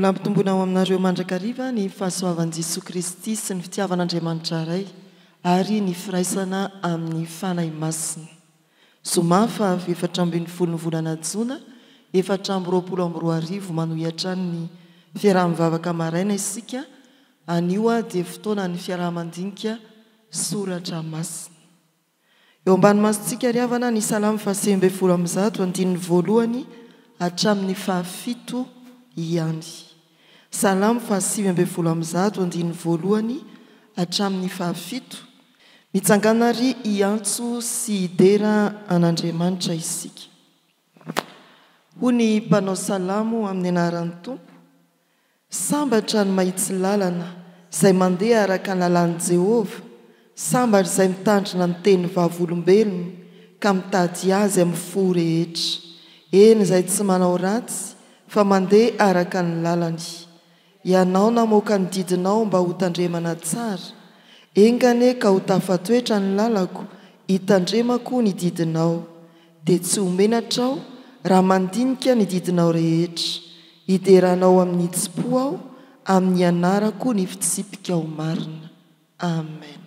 Mbola ampitombona ao aminareo mandrakariva ny fahasoavan'i Jesosy Kristy sy ny fitiavan'Andriamanitra iray ary ny firaisana amin'ny fanahy masina. Zoma fa 7 volana Jona 2024 manohitra ny fiaraha-mivavaka maraina isika. Anio dia fotoana ny fiaraha-mandinika soratra masina. Eo ambany masitsika riavana ny salamo 120 hatramin'ny 7 ihany. Salamo 120 hatramin'ny 7. Mitsangana ry iantso sy idera an'Andriamanitra isika. Ho ny mpanao salamo amin'ny anaran'ny Tompo, sambatra ny mahitsy lalana izay mandeha araka ny lalan'i Jehovah, sambatra izay mitandrina ny teny vavolombelony ka mitady azy amin'ny fo rehetra. Eny izay tsy manao ratsy fa mandeha araka ny lalany. Ianao namoaka ny didinao mba ho tandremana tsara. Engane ka ho tafatoetra ny lalako, hitandremako ny didinao. Dia tsy homenatrao raha mandinika ny didinao rehetra. Hideranao amin'ny tsipo aho, amin'ny anarako ny fitsipika ho marina. Amen.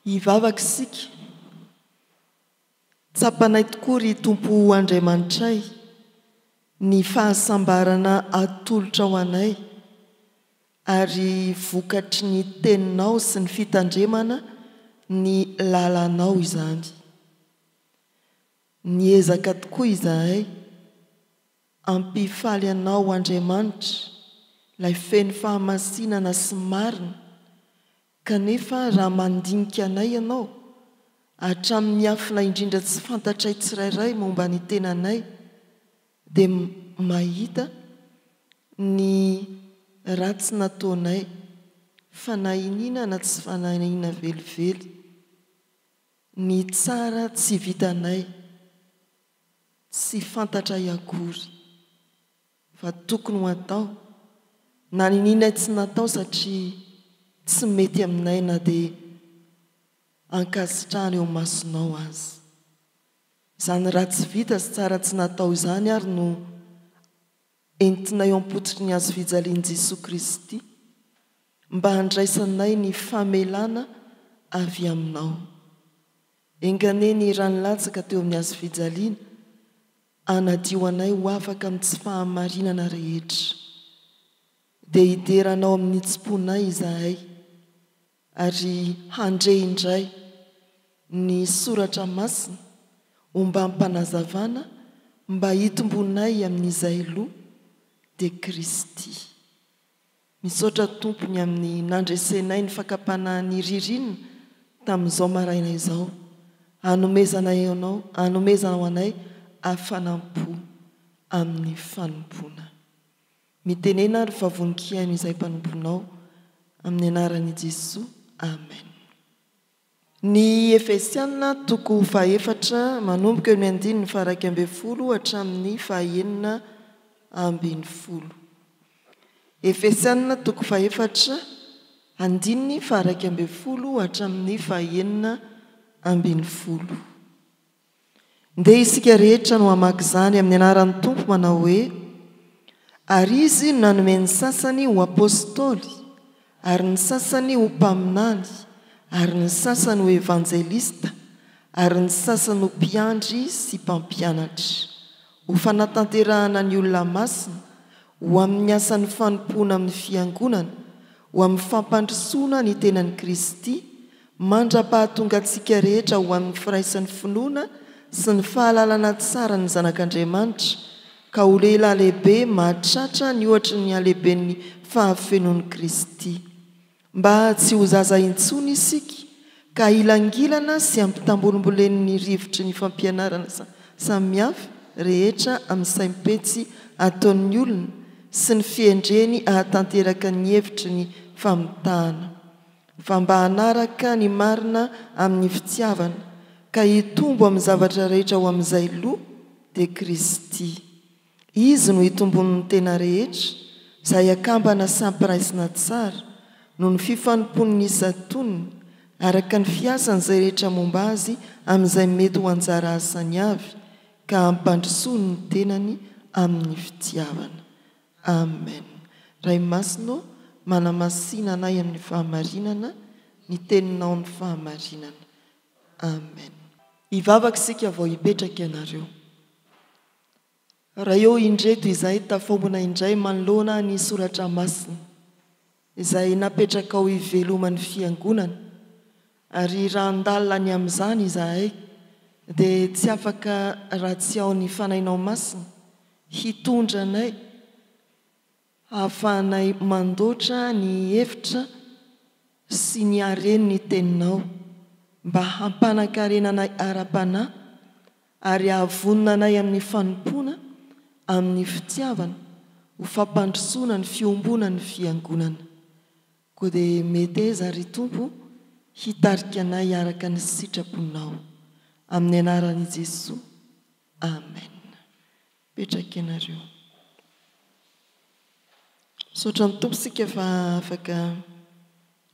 Hivavaka isika. Tsapanay tokoa ry Tompo Andriamanitray, ny fahasambarana atolotra ho anay ary vokatry ny teninao sy ny fitandremana ny lalanao izany. Niezaka tokoa izahay ampifaly anao Andriamanitra, ilay feno fahamasinana sy marina, kanefa raha mandinika anay ianao hatramin'ny afina indrindra tsy fantatray tsirairay momba ny tenanay, dia mahita ny ratsy nataonay, fanahiniana na tsy fanahiniana velively, ny tsara tsy vitanay, tsy fantatra akory fa tokony ho atao, na ninay tsy natao satria tsy mety aminay na dia ankasitrahana eo masonao azy. Izany ratsy vita sy tsara tsy natao izany ary no entinay eo am-pototry ny azo fijalian'i Jesosy Kristy mba handraisanay ny famelana avy aminao. Engane ny ranolatsaka teo amin'ny azo fijaliana, anadio anay ho afaka amin'ny tsy fahamarinana rehetra. Dia hideranao amin'ny tsiponay izahay ary handre indray ny soratra masina ho mba ampanazavana, mba hitombonay amin'izay loha dia Kristy. Misaotra Tompony amin'ny nandresenay ny fakapanahan'ny ririnina tamin'izao maraina izao. Hanomezana ho anay hafanampo amin'ny fanompona. Mitenena ary favonikiaino izay mpanomponao amin'ny anaran'i Jesosy. Amen. Ny Efesiana 4 manomboka ny 9 hatramin'ny 9. Efesiana 4 andininy 9 hatramin'ny 9. Ndeha isika rehetra no hamaky izany amin'ny anaran'ny Tompo manao hoe: ary izy nanome ny sasany ho apôstôly, ary ny sasany ho mpaminany, ary ny sasany ho evanjelista, ary ny sasany ho mpiandry sy mpampianatra, ho fanatanterahana ny olona masina, ho amin'ny asan'ny fanompoana amin'ny fiangonana, ho amin'ny fampandrosoana ny tenan'i Kristy, mandra-pahatonga antsika rehetra ho amin'ny firaisan'ny finoana sy ny fahalalana tsara ny zanak'Andriamanitra, ka ho lehilahy lehibe mahatratra ny ohatra ny halehiben'ny fahafenoan'i Kristy. Mba tsy ho zaza intsony isika, ka ilangilana sy ampitambolombolen'ny rivotry ny fampianarana samihafa rehetra amin'ny saim-petsy ataon'ny olona sy ny fiendreny ahatanteraka ny hevitry ny famitahana, fa mba hanaraka ny marina amin'ny fitiavana, ka hitombo amin'ny zavatra rehetra ho amin'izay loha dia Kristy. Izy no hitombon'ny tena rehetra, izay akambana sampiraisina tsara no ny fifanompon'ny isan-tonony araka ny fiasan'izay rehetra momba azy amin'izay mety ho anjara asany avy, ka hampandrosoany ny tenany amin'ny fitiavana. amen. Ray masino manamasina anay amin'ny fahamarinana ny teninao ny fahamarinana, amen. Hivavaka isika vao hipetraka ianareo. Raha eo indreto izay tafombona indray manoloana ny soratra masina izay napetraka ao ivelomany fiangonana, ary raha andalina ny amin'izany izahay dia tsy afaka raha tsy ao ny fanainao masina hitondra anay, hahafahanay mandoatra ny hevitra sy ny hareny ny teninao, mba hampanankarenanay ara-panahy ary hahavonina anay amin'ny fanompoana, amin'ny fitiavana, ho fampandrosoana ny fiombona ny fiangonana. Koa dia mety eza ry Tompo hitarika anay araka ny sitraponao, amin'ny anaran'i Jesosy, amen. Petraka ianareo. Misaotra ny Tompo isika fa afaka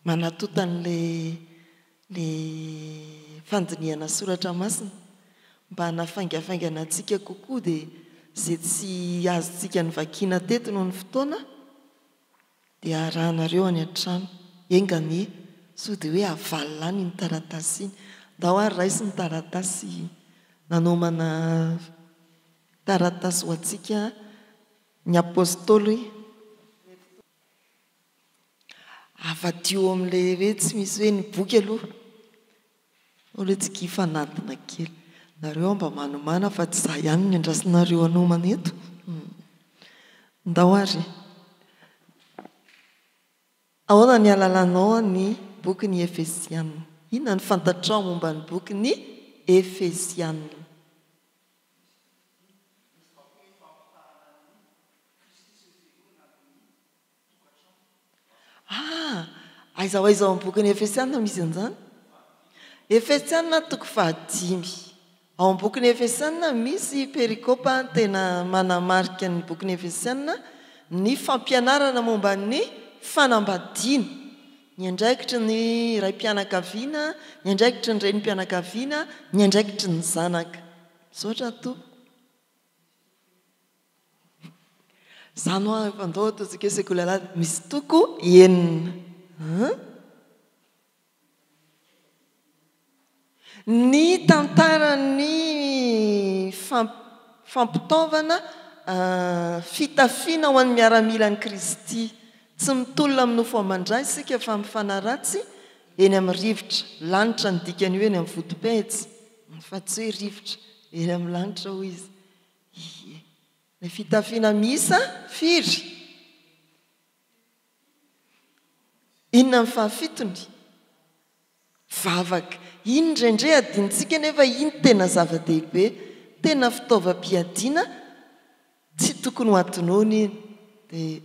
manatota le fandinihana soratra masina mba hanafaingafaingana antsika kokoa, dia izay tsy azontsika ny vakiana teto noho ny fotoana dia arahanareo any an-trano. Engany sao dia hoe avalina any ny taratasy iny. Ndao ary raisy ny taratasy, nanomana taratasy ho antsika ny apôstôly afa-dio amin'ilay hoe tsy misy hoe ny boky aloha, ola tsy kifanadina kely. Nareo mba manomana fa tsy za ihany ny andrasinareo anomana eto. Ndao ary. Ahoana ny alalanao ny boky ny Efesianina? Inona ny fantatrao momba ny boky ny Efesianina? Aiza ho aiza ao amin'ny boky ny Efesianina misy an'izany? Efesianina toko 5. Ao amin'ny boky ny Efesianina misy perikopa tena manamarika ny boky ny Efesianina, ny fampianarana momba ny fanambadiana, ny andraikitry ny ray-mpianakaviana, ny andraikitry ny renim-pianakaviana, ny andraikitry ny zanaka. Misaotra to. Zano a fandao ataontsika hoe sekoly misy toko 9. Ny tantarany fampitaovana fitafiana ho an'ny miaramila ny Kristy. Tsy mitolona amin'ny nofo amandray isika fa mifanaratsy eny amin'ny rivotra. Lanitra ny dikany eo eny amin'ny vodopetsy, fa tsy hoe rivotra, eny amin'ny lanitra ho izy. Ny fitafiana misa firy. Inona ny fahafitony? Vavaka. Iny indraindray adintsika nefa iny tena zava-dehibe, tena fitaovam-piadiana, tsy tokony ho atonoana iny. Dia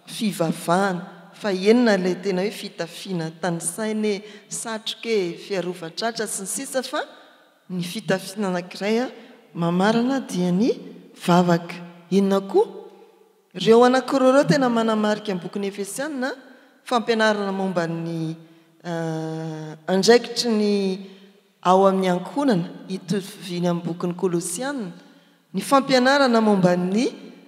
fivavahana, fa enina ilay tena hoe fitafiana tanisaina, satroka, fiarovan-tratra sy ny sisa, fa ny fitafiana anankiray mamarana dia ny vavaka. Inona koa? Ireo anankiroa tena manamarika ny boky ny Efesianina, fampianarana momba ny andraikitry ny ao amin'ny ankonana, hitoviny amin'ny boky ny Kolosianina, ny fampianarana momba ny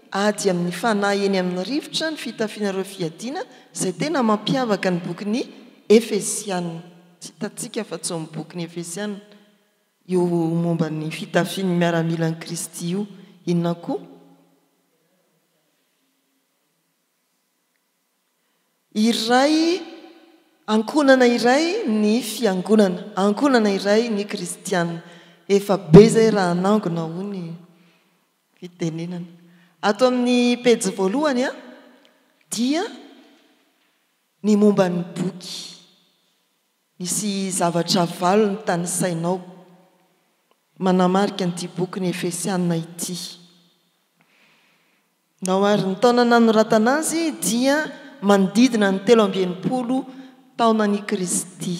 ady amin'ny fanahy eny amin'ny rivotra, ny fitafiana ireo fiadiana, izay tena mampiavaka ny boky ny Efesianina. Tsy hitantsika fa tsy ao amin'ny boky ny Efesianina io momba ny fitafiana miaramila ny Kristy io. Inona koa? Iray ankonana iray ny fiangonana, ankonana iray ny kristianina. Efa be zay raha anangona ho ny fitenenana. Ato amin'ny pejy voalohany dia ny momba ny boky. Misy zavatra valo ny tanisainao manamarika an'ity boky ny Efesianina ity. Ndao ary ny taona nanoratana azy dia manodidina ny 380 taona ny Kristy.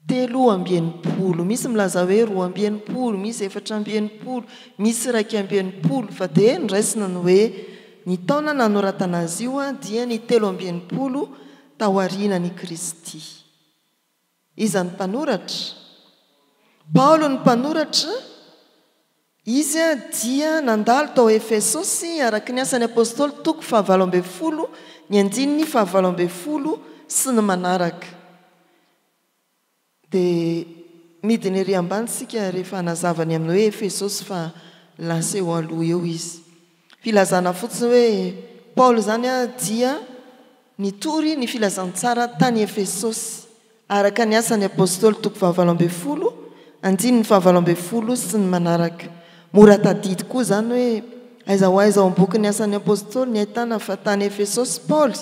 380. Misy milaza hoe 280, misy 480, misy 180, fa dia niraisina ny hoe ny taona nanoratana azy io dia ny 380 taoriana ny Kristy. Iza ny mpanoratra? Paolo ny mpanoratra izy a dia nandalo tao Efesosy araky ny asan'ny apôstôly toko 7 ny andininy 7 sy ny manaraka dia midiny ery ambanysika rehefa nazavany amin'ny hoe Efesosy fa lasa eo aloha eo izy filazana fotsiny hoe Paoly zany a dia nitory ny filazantsara tany Efesosy araka ny asan'ny apôstôly toko 7 andininy 7 sy ny manaraka mora tadidy koa zany hoe aiza ho aiza ao am-boky ny asan'ny apôstôly ny ahitana fa tany Efesosy Paoly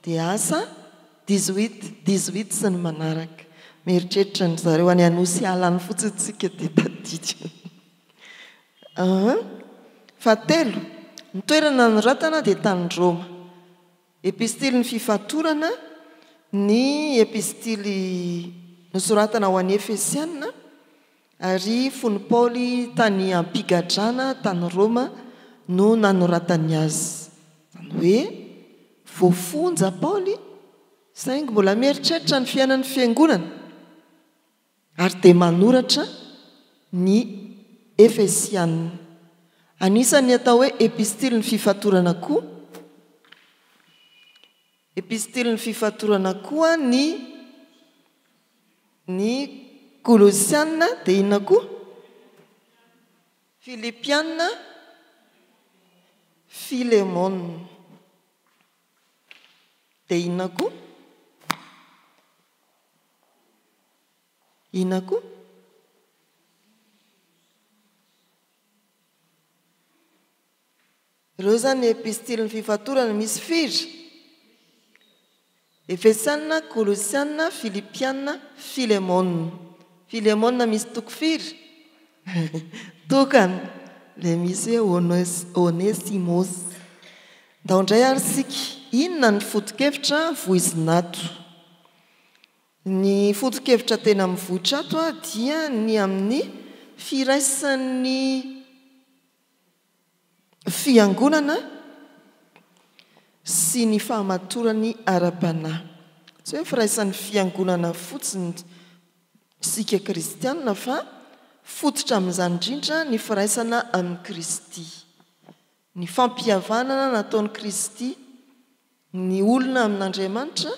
dia asa 18 sy ny manaraka mieritreritra ny zareo any anosy alany fotsiny tsika dia tadidy fatelo ny toerana noratana dia tany Roma epistily ny fifatorana ny epistily nosoratana ho an'ny Efesianina ary fony Paoly tany ampigadrana tany Roma no nanoratany azy zany hoe voafonja Paoly saingy mbola mieritreritra ny fiainan'ny fiangonana ary dia manoratra ny Efesianina anisan'ny atao hoe epistily ny fifatorana koa epistily ny fifatorana koa ny Kolosianina dia inona koa Filipianina Filemona dia inona koa ireo zany epistily ny fifatorana misy firy Efesianina Kolosianina Filipianina Filemona misy toko firy tokany le misy hoe Onesimos ndaondray ary sika inona ny foto-kevitra voizinato ny foto-kevitra tena mivohitra ato a dia ny amin'ny firaisan'ny fiangonana sy ny fahamatorany ara-panahy tsy hoe firaisan'ny fiangonana fotsiny sika kristianina fa fototra amin'izany indrindra ny firaisana amin'ny Kristy ny fampihavanana nataon'i Kristy ny olona amin'Andriamanitra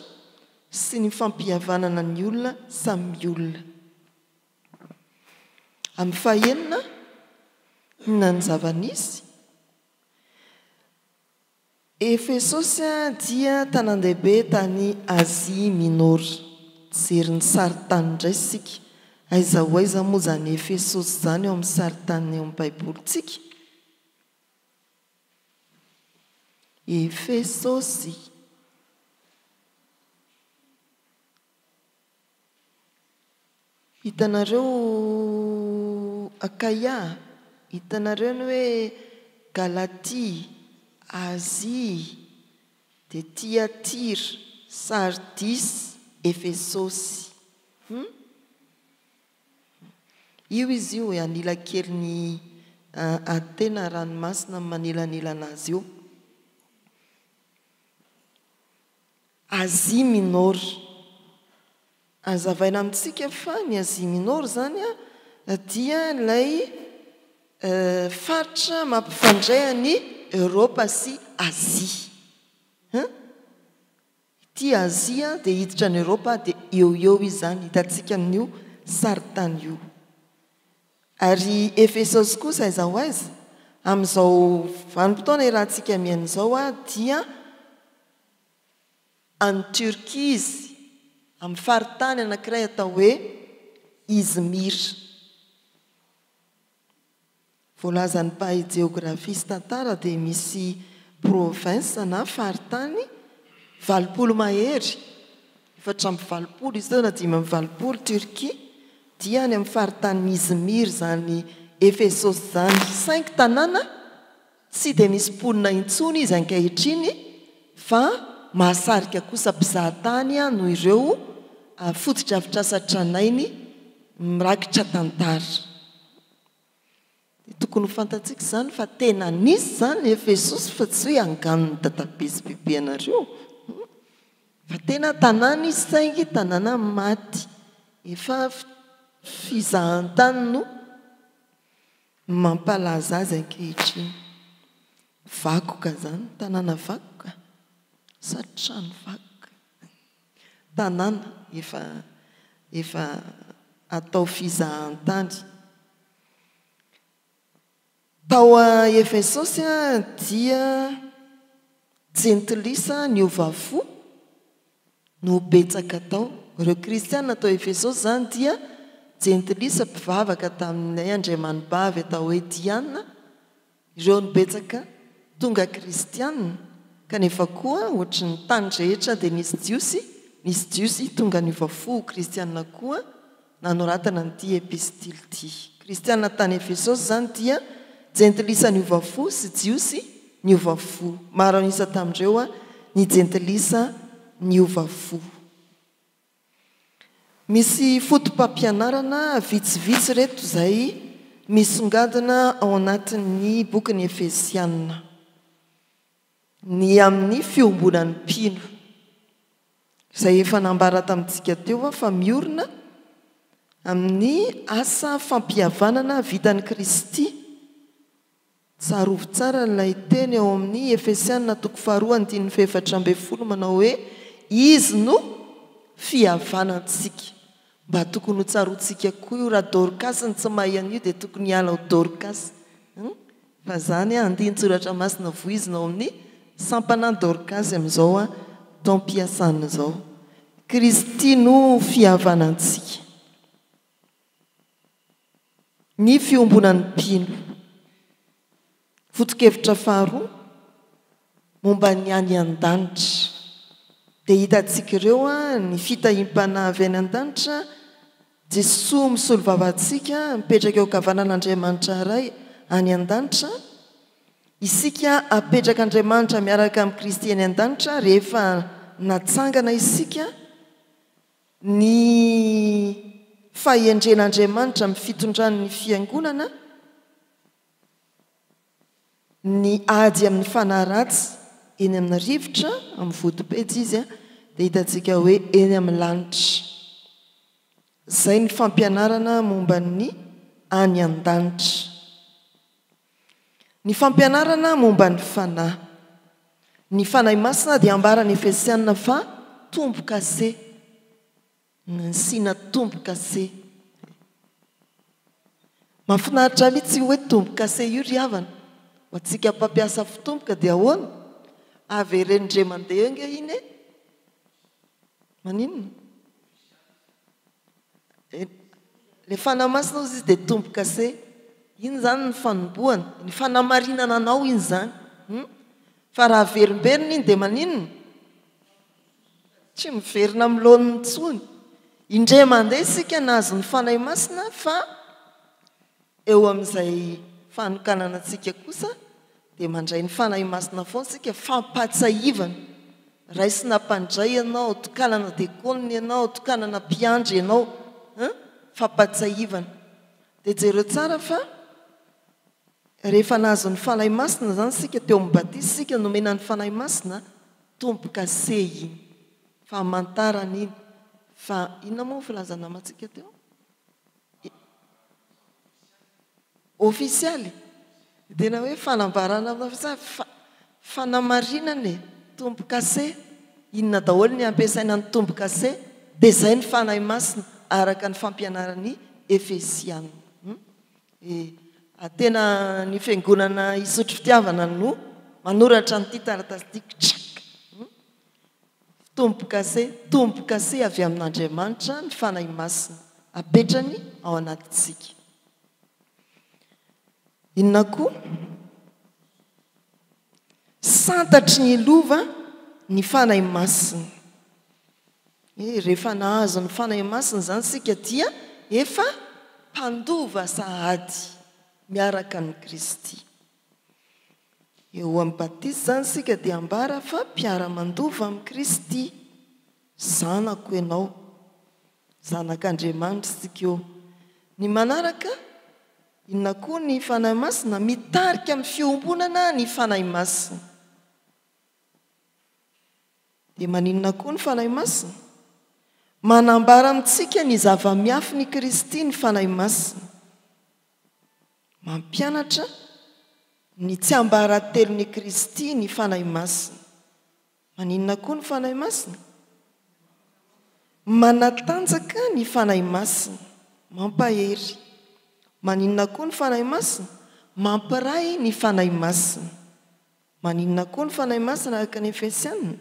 sy ny fampihavanana ny olona samy olona amin'ny fahenina na ny zava-nisy Efesosy dia tanan-dehibe tany Azia Minora jery ny saritany indray sika aiza ho aiza moa zany Efesosy zany eo amin'ny saritany eo amin'ny baibolintsika Efesosy hitanareo Akaia hitanareo ny hoe Galatia Azia dia Tiatira Sardis Efesosy io izy io anila kely ny atena ranomasina manilanilana azy io Azia Minora azavaina amintsika fa ny Azia Minora zany a dia ilay faritra mampifandray ny Europa sy Azia ity Azia dia hiditra ny Europa dia eo izy zany hitantsika amin'io saritany io ary Efesosy kosa aiza ho aiza amin'izao vanim-potoana irahantsika miain'izao dia any Turquie izy amin'ny faritany anankiray atao hoe Izmir voalazan'ny mpahay géographiste tantara dia misy province na faritany 20 mahery 420 izy teo na 520 Turquie dia any amin'ny faritany Izmir zany Efesosy zany 5 tanàna tsy dia misy mponina intsony izy ankehitriny fa mahasarika kosa mpizahatany no ireo fototra-avitrasa tranainy mirakitra tantara tokony ho fantatsika zany fa tena nisy zany Efesosy fa tsy hoe anganon'ny databe sy bebe anareo fa tena tanàna izy saingy tanàna maty efa fizahan-tany no mampalaza azy ankehitriny. Vakoka zany, tanàna vakoka sa trano vakoka. Tanàna efa atao fizahantany. Tao a Efesosy dia jentilisa ny ovafo no betsaka tao. Ireo kristiana tao Efesosy zany dia jentilisa mpivavaka taminay andriamanibavy atao hoe Diana. Ireo no betsaka tonga kristiana. Kanefa koa ohatry ny tany rehetra dia nisy jiosy tonga ny ovafo kristiana koa nanoratana n'ity epistily ity. Kristiana tany Efesosy zany dia jentilisa ny ovafo sy jiosy ny ovafo. Maro anisa tamindreo ny jentilisa ny ovafo. Misy fotom-pampianarana vitsivitsy reto izay misongadina ao anatin'ny boky ny Efesiana. Ny amin'ny fiombonan'ny mpino izay efa nambara tamintsika teo fa miorina amin'ny asa fampihavanana vitan'ny Kristy. Tsarovo tsara ilay teny ao amin'ny Efesiana 2:7 manao hoe izy no fihavanantsika. Mba tokony ho tsaroantsika koa io raha Dorcas ny tsy mahay an'io dia tokony hiala ho Dorcas. Fa zany andin-tsoratra masina voizina ao amin'ny sampana Dorcas amin'izao taom-piasana zao. Kristy no fihavanantsika. Ny fiombonan'ny mpino. Foto-kevitra faharoa momba ny any an-danitra. Dia hitantsika ireo ny fitahimpana avy any an-danitra. Jesosy misolo vavantsika mipetraka eo kavanan'Andriamanitra iray any an-danitra. Isika apetraka Andriamanitra miaraka amin'ny Kristy any an-danitra rehefa natsangana isika ny fahendren'Andriamanitra amin'ny fitondran'ny fiangonana, ny ady amin'ny fanaratsy eny amin'ny rivotra amin'ny vodopejy izy dia hitantsika hoe eny amin'ny lanitra. Zay ny fampianarana momba ny any an-danitra. Ny fampianarana momba ny fanahy. Ny fanahy masina dia ambarany Efesiana fa tombo-kase. Ny sina tombo-kase. Mahafinaritra mihitsy hoe tombo-kase io ry havana. Ho antsika mpampiasa fitomboka dia ahoana? Avy reny mandeha nge iny maninona? Le fanahy masina ozy izy dia tombo-kase. Iny zany ny fanombohany, ny fanamarinana anao iny zany. Fa raha verimberina iny dia maninona? Tsy miverina amin'ny lohan'ny ntsony. Indray mandeha isika nahazo ny fanahy masina fa eo amin'izay fanokanana antsika kosa dia mandray ny fanahy masina foana isika fampatsahivana. Raisina mpandray ianao, tokanana dekonina ianao, tokanana mpiandry ianao, fampatsahivana. Dia jereo tsara fa rehefa nahazo ny fanahy masina zany sika teo amin'ny batisy, sika nomena ny fanahy masina tombo-kase iny. Fa amantarana iny. Fa inona moa filazana amantsika teo? Ofisialy. Tena hoe fanambarana fanamarinana tombo-kase. Inona daholo ny ampiasaina ny tombo-kase dia izay ny fanahy masina araka ny fampianarany Efesiana. Tena ny fiangonana isotro fitiavana no manoratra nyity taratasy ity. Tombo-kase avy amin'Andriamanitra ny fanahy masina apetrany ao anatintsika. Inona koa? Santatry ny lova ny fanahy masina. Rehefa nahazo ny fanahy masina zany sika dia efa mpandova sahady miaraka ny Kristy. Eo amin'ny batisy zany sika dia ambara fa mpiara-mandova amin'ny Kristy. Zanako ianao, zanak'Andriamanitra sika eo. Ny manaraka, inona koa ny fanahy masina? Mitarika amin'ny fiombonana ny fanahy masina. Dia maninona koa ny fanahy masina? Manambara amintsika ny zava-miafy ny Kristy ny fanahy masina. mampianatra ny tsy ambarantelon'ny Kristy ny fanahy masina. Maninona koa ny fanahy masina? Manatanjaka ny fanahy masina, mampahery. Maninona koa ny fanahy masina? Mampiray ny fanahy masina. Maninona koa ny fanahy masina araka ny Efesianina?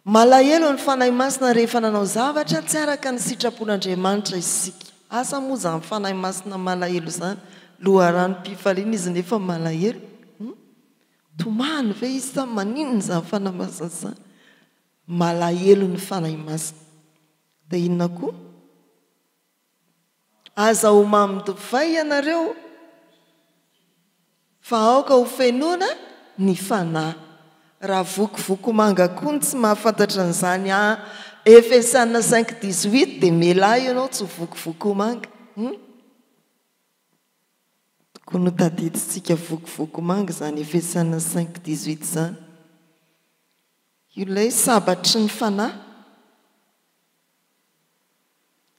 Malahelo ny fanahy masina rehefa nanao zavatra tsy araka ny sitrapon'Andriamanitra isika. Asa moa zany fanahy masina malahelo zany? Loharanom-pifaliana izy nefa malahelo. Tomany ve izy sa maninona zany fanahy masina zany? Malahelo ny fanahy masina. Dia inona koa? Aza ho mamidovay ianareo fa aoka ho fenoana ny fanahy. Raha vokovoko manga koa ny tsy mahafantatra an'izany Efesianina 5:18 dia melahy ianao tsy vokovoko manga. Tokony ho tadidintsika vokovoko manga zany Efesianina 5:18 zany. Ilay sabatry ny fanahy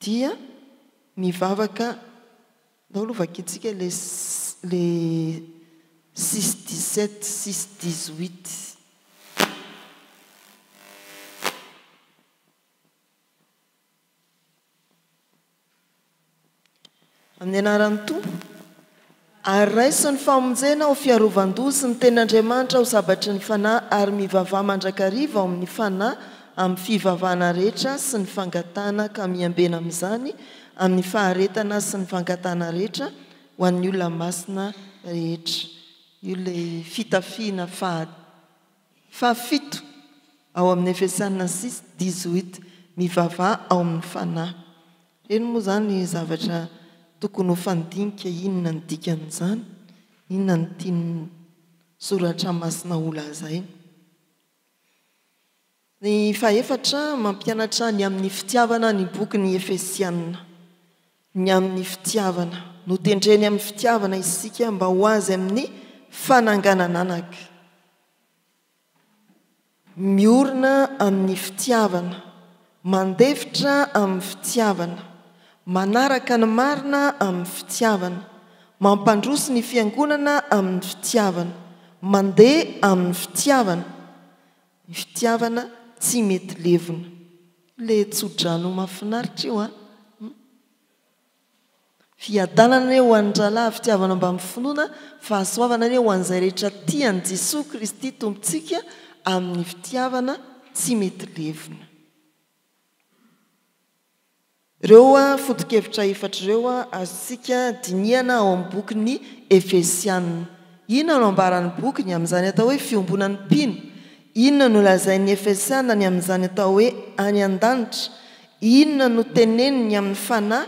dia mivavaka naolovakitsika le 6:17 6:18. Amin'ny anaran'ny Tompo ary raiso ny famonjena ho fiarovan-doha sy ny tenin'Andriamanitra ho sabatry ny fanahy ary mivavaha mandrakariva ao amin'ny fanahy amin'ny fivavahana rehetra sy ny fangatana ka miambena amin'izany amin'ny faharetana sy ny fangatana rehetra ho an'ny olona masina rehetra. Io le fitafiana fahafito ao amin'ny Efesianina 6:18 mivavaha ao amin'ny fanahy. Reny moa zany zavatra tokony ho fandinika. Inona ny dikan'izany? Inona ny tiany soratra masina ho lazaina? Ny fahaefatra mampianatra ny amin'ny fitiavana ny boky Efesianina. Ny amin'ny fitiavana, notendreny amin'ny fitiavana isika mba ho azy amin'ny fananganananaka. Miorina amin'ny fitiavana, mandefitra amin'ny fitiavana, manaraka ny marina amin'ny fitiavana, mampandroso ny fiangonana amin'ny fitiavana, mandeha amin'ny fitiavana. Ny fitiavana tsy mety levona. Le tsodrano mahafinaritra io fiadanana ho an'ny ralahy fitiavana mba amin'ny finoana, fahasoavana ho an'izay rehetra tian'i Jesosy Kristy tompontsika amin'ny fitiavana tsy mety levona. Ireo foto-kevitra efatra ireo azontsika dinihana ao amin'ny boky Efesianina. Inona no ambaran'ny boky ny amin'izany atao hoe fiombonan'ny mpino? Inona no lazain'ny Efesianina ny amin'izany atao hoe any an-danitra? Inona no teneniny amin'ny fanahy?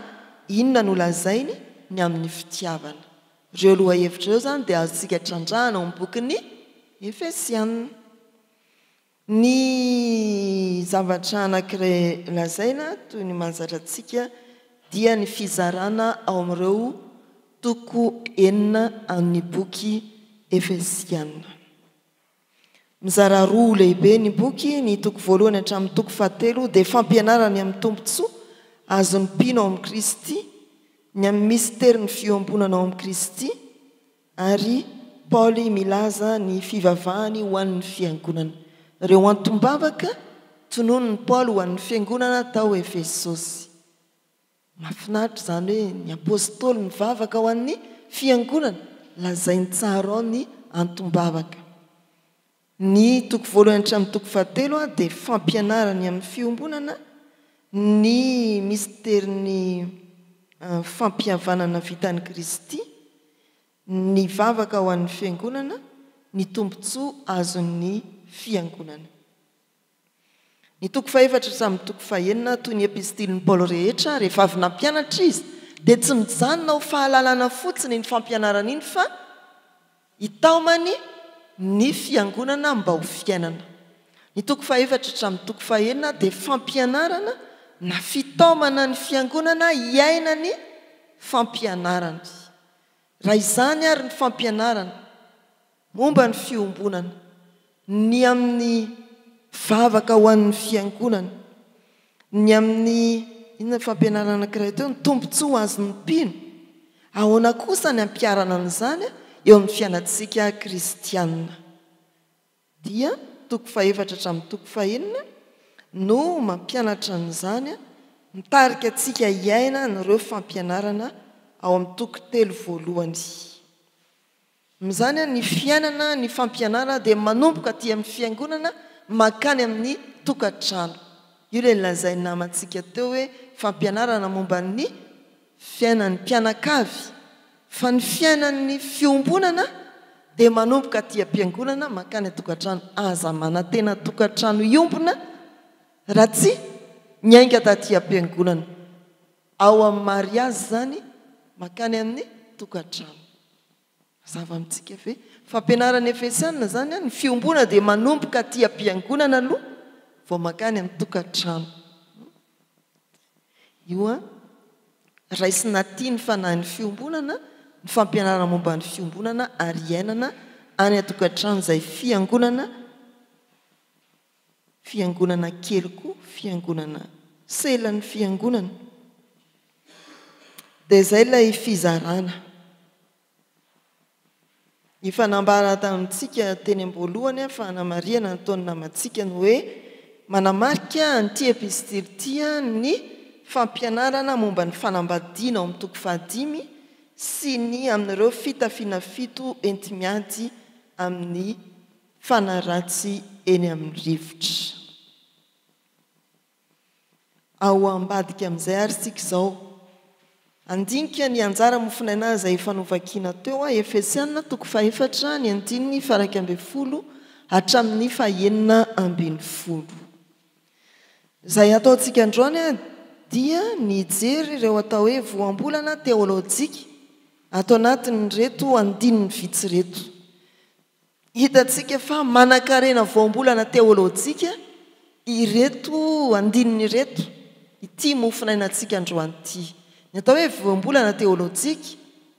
Inona no lazainy ny amin'ny fitiavana? Ireo loha hevitra ireo zany dia azontsika trandrahana ao amin'ny boky Efesianina. Ny zavatra anankiray lazaina toy ny manjatra antsika dia ny fizarana ao amin'ireo toko 9 amin'ny boky Efesianina. Mizara roa lehibe ny boky, ny toko 1 hatramin'ny toko 7 dia fampianarany amin'ny tombontsoa azon'ny mpino ao amin'ny Kristy, ny amin'ny misterin'ny fiombonana ao amin'ny Kristy, ary Paoly milaza ny fivavahany ho an'ny fiangonana. Ireo antombavaka tononony Paoly ho an'ny fiangonana tao Efesosy. Mahafinaritra zany hoe ny apôstôly mivavaka ho an'ny fiangonana, lazainy tsara ao ny antombavaka. Ny toko 1 hatramin'ny toko 7 dia fampianarany amin'ny fiombonana, ny misterin'ny fampihavanana vitan'i Kristy, ny vavaka ho an'ny fiangonana, ny tombontsoa azon'ny fiangonana. Ny toko 4 hatramin'ny toko 9 toy ny epistilin'ny Paoly rehetra rehefa avy nampianatra izy dia tsy mijanona ho fahalalana fotsiny ny fampianarana iny fa hitaomany ny fiangonana mba ho fiainana. Ny toko 4 hatramin'ny toko 9 dia fampianarana na fitaomana ny fiangonana hiaina ny fampianarana. Raha izany ary ny fampianarana momba ny fiombonana, ny amin'ny vavaka ho an'ny fiangonana, ny amin'ny inona fampianarana anankiray teo, ny tombontsoa azon'ny mpino, ahoana kosa ny ampiarana an'izany eo amin'ny fiainatsika kristianina dia toko faefatra hatramin'ny toko fahenina no mampianatra an'izany mitarika antsika iaina nireo fampianarana ao amin'ny toko telo voalohany. Mizany ny fiainana ny fampianarana dia manomboka aty amin'ny fiangonana makany amin'ny tokantrano. Io ilay nilazai namantsika teo hoe fampianarana momba ny fiainan'ny mpianakavy, fa ny fiainan'ny fiombonana dia manomboka aty am-piangonana makany tokantrano. Aza manantena tokantrano iombona raha tsy miainga taty am-piangonana. Ao amin'ny mariazy zany makany amin'ny tokantrano. Mazava amintsika ve fampianarana Efesiana zany ny fiombona dia manomboka aty am-piangonana aloha vao makany amin'ny tokantrano. Io raisina tia ny fanahin'ny fiombonana ny fampianarana momba ny fiombonana ary iainana any a-tokantrano izay fiangonana kely koa, fiangonana selan'ny fiangonana. Dia izay ilay fizarana ifanambara tamintsika teny am-boalohany fa Ana Maria nataony namantsika ny hoe manamarika an'ity epistily tia ny fampianarana momba ny fanambadiana ao amin'ny toko 5 sy ny amin'ireo fitafiana 7 entimiady amin'ny fanaratsy eny amin'ny rivotra. Ao ambadika amin'izay ary sika izao andinika ny anjara mofinaina izay fanovakiana teo Efesiana toko 4 ny 9-10 hatramin'ny 9-10. Izay ataontsika androany dia nijery ireo atao hoe voambolana teolojika atao anatin' reto andininy vitsy reto. Hitantsika fa manan-karena voambolana teolojika ireto andininy reto ity mofinainantsika androany ity. Ny atao hoe voambolana teolojika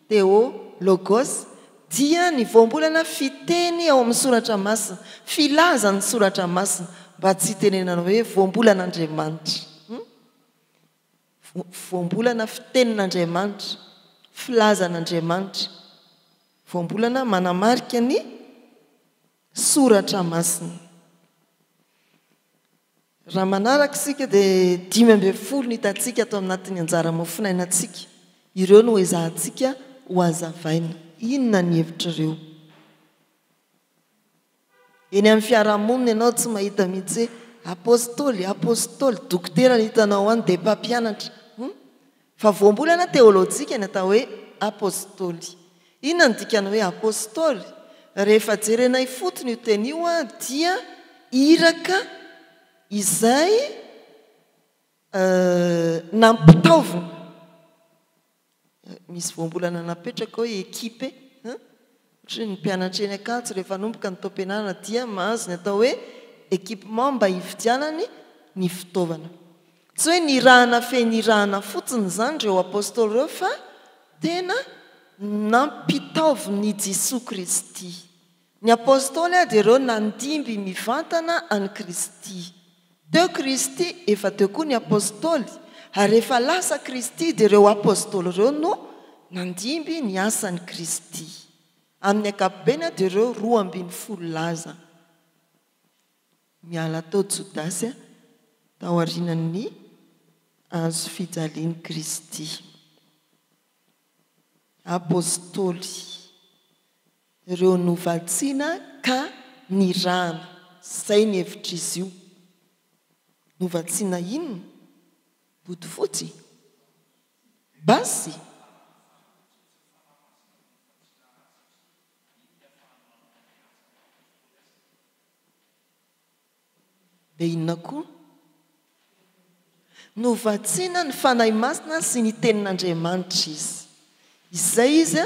teologos dia ny voambolana fiteny ao amin'ny soratra masina, filaza ny soratra masina, mba tsy tenenana hoe voambolan'Andriamanitra. Voambolana fitenin'Andriamanitra, filazan'Andriamanitra, voambolana manamarika ny soratra masina. Raha manaraka sika dia 5 ny hitantsika atao anatin'ny anjara mofinainantsika. Ireo no ezahantsika ho azavaina. Inona ny hevitrareo? Eny amin'ny fiarahamonina ianao tsy mahita mihitsy apôstôly, dokotera ny hitanao any dia mpampianatra. Fa voambolana teolojika ny atao hoe apôstôly. Inona ny dikany hoe apôstôly? Rehefa jerenay fotony io teny io dia iraka izay nampitaovina. Misy voambolana napetraka hoe ekipe ny mpianatra eny Ankatso rehefa nomboka ny taom-pianarana dia mahazo ny atao hoe ekipement mba hividianany ny fitaovana. Tsy hoe nirahana nirahana fotsiny zany ireo apôstôly ireo fa tena nampitaoviny Jesosy Kristy. Ny apôstôly dia ireo nandimby mivantana any Kristy. Teo Kristy efa teo koa ny apôstôly, ary rehefa lasa Kristy dia ireo apôstôly ireo no nandimby ny asany Kristy. Amin'ny ankapobeny dia ireo 12 laza. Miala tao Jodasy tao aorian'ny azo fijalian'i Kristy. Apôstôly ireo novatsiana ka nirahana, izay ny hevitr'izy io. Novatsiana inona? Bodofotsy? Basy? Dia inona koa? Novatsiana ny fanahy masina sy ny tenin'Andriamanitra izy. Izay izy